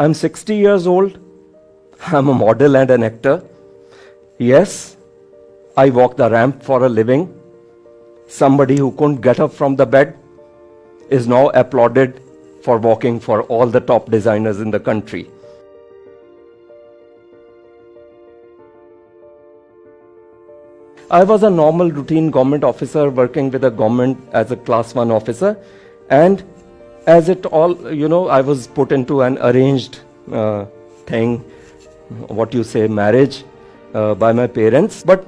I'm 60 years old. I'm a model and an actor. Yes, I walk the ramp for a living. Somebody who couldn't get up from the bed is now applauded for walking for all the top designers in the country. I was a normal routine government officer working with the government as a class 1 officer, and as it all, I was put into an arranged thing, what you say, marriage by my parents, but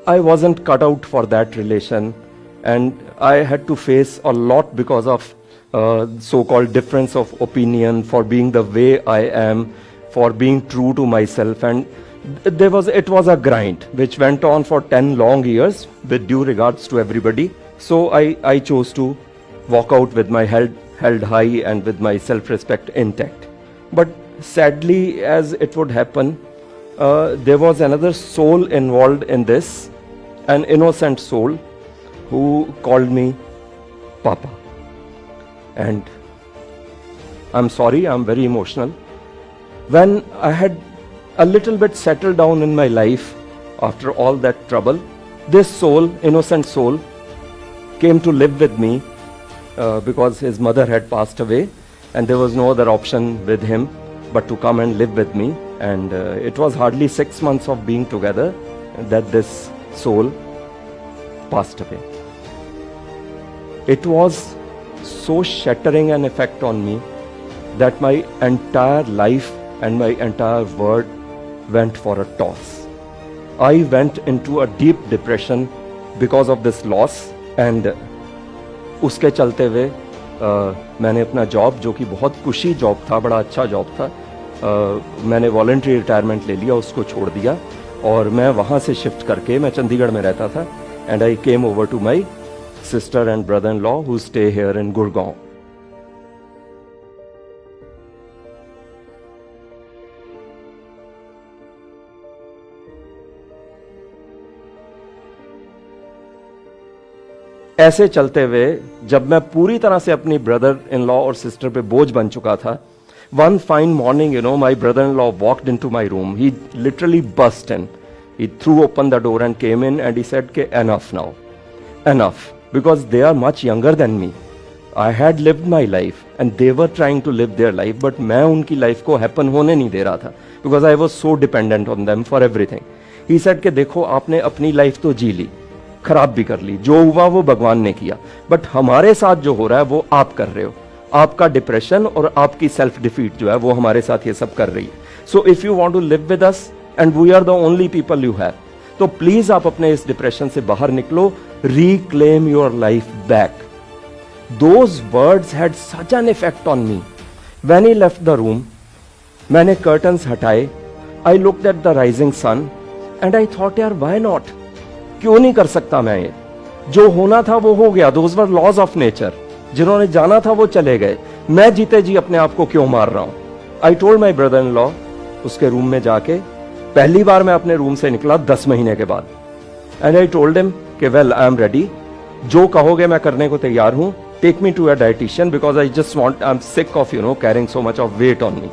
I wasn't cut out for that relation, and I had to face a lot because of so-called difference of opinion, for being the way I am, for being true to myself, and it was a grind which went on for 10 long years with due regards to everybody. So I chose to walk out with my head held high and with my self-respect intact. But sadly, as it would happen, there was another soul involved in this, an innocent soul who called me Papa. And I'm sorry, I'm very emotional. When I had a little bit settled down in my life after all that trouble, this soul, innocent soul, came to live with me because his mother had passed away and there was no other option with him but to come and live with me. And it was hardly 6 months of being together that this soul passed away. It was so shattering an effect on me that my entire life and my entire world went for a toss. I went into a deep depression because of this loss, and उसके चलते हुए मैंने अपना job, जो कि बहुत कुशी job था, बड़ा अच्छा जॉब था, मैंने वॉलंटरी रिटायरमेंट ले लिया, उसको छोड़ दिया और मैं वहाँ से शिफ्ट करके, मैं चंडीगढ़ में रहता था, and I came over to my sister and brother in law who stay here in Gurgaon. ऐसे चलते हुए जब मैं पूरी तरह से अपनी ब्रदर इन लॉ और सिस्टर पे बोझ बन चुका था, one fine morning, my brother in law walked into my room. He literally burst in. He threw open the door and came in and he said, "Ke enough now, enough, because they are much younger than me. I had lived my life and they were trying to live their life, but मैं उनकी life को happen होने नहीं दे रहा था, because I was so dependent on them for everything." He said कि देखो, आपने अपनी life तो जी ली, खराब भी कर ली, जो हुआ वो भगवान ने किया, बट हमारे साथ जो हो रहा है वो आप कर रहे हो. आपका डिप्रेशन और आपकी सेल्फ डिफीट जो है वो हमारे साथ ये सब कर रही है. So if you want to live with us and we are the only people you have, तो प्लीज आप अपने इस डिप्रेशन से बाहर निकलो, reclaim your life back. Those words had such an effect on me. When he left the room, मैंने curtains हटाए, I looked at the rising sun and I thought, यार why not? क्यों नहीं कर सकता मैं ये? जो होना था वो हो गया. Those were laws of nature. जिन्होंने जाना था वो चले गए. मैं जीते जी अपने आप को क्यों मार रहा हूं? I told my brother-in-law, उसके रूम में जाके पहली बार मैं अपने रूम से निकला 10 महीने के बाद, एंड आई टोल्ड हिम कि वेल आई एम रेडी, जो कहोगे मैं करने को तैयार हूं. Take me to a dietitian because I just want, I am sick of carrying so much of weight on me.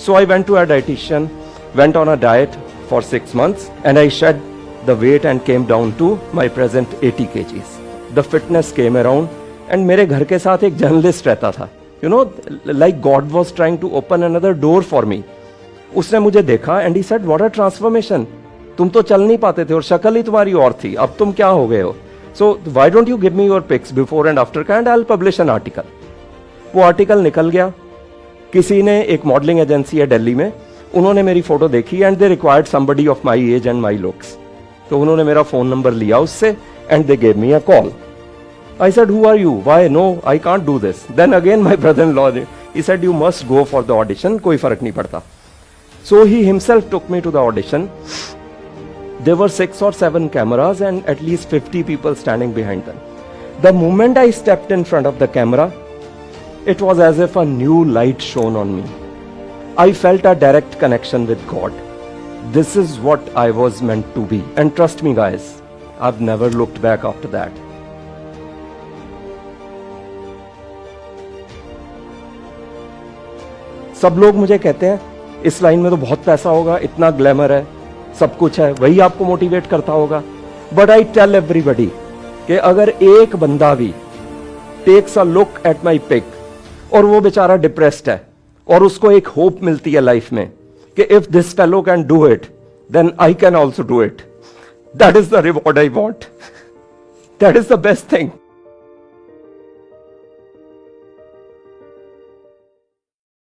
So I went to a dietitian, went on a diet for 6 months and I shed the weight and came down to my present 80 kgs. The fitness came around, and मेरे घर के साथ एक journalist रहता था, like God was trying to open another door for me. उसने मुझे देखा and he said, what a transformation, तुम तो चल नहीं पाते थे और शक्ल ही तुम्हारी और थी, अब तुम क्या हो गए हो? So why don't you give me your pics before and after का and I will publish an article. वो आर्टिकल निकल गया. किसी ने, एक मॉडलिंग एजेंसी है दिल्ली में, उन्होंने मेरी फोटो देखी and they required somebody of my age and my looks. तो उन्होंने मेरा फोन नंबर लिया उससे and they gave me a call. I said, who are you? Why? No, I can't do this. Then again my brother-in-law, he said, you must go for the audition, कोई फर्क नहीं पड़ता. So he himself took me to the audition. There were 6 or 7 cameras and at least 50 people standing behind them. The moment I stepped in front of the camera, it was as if a new light shone on me. I felt a direct connection with God. This is what I was meant to be. And trust me guys, I've never looked back after that. सब लोग मुझे कहते हैं इस line में तो बहुत पैसा होगा, इतना ग्लैमर है, सब कुछ है, वही आपको मोटिवेट करता होगा। बट आई टेल एवरीबडी कि अगर एक बंदा भी takes a look at my pic और वो बेचारा डिप्रेस्ड है और उसको एक होप मिलती है लाइफ में कि if this fellow can do it then I can also do it, that is the reward I want, that is the best thing.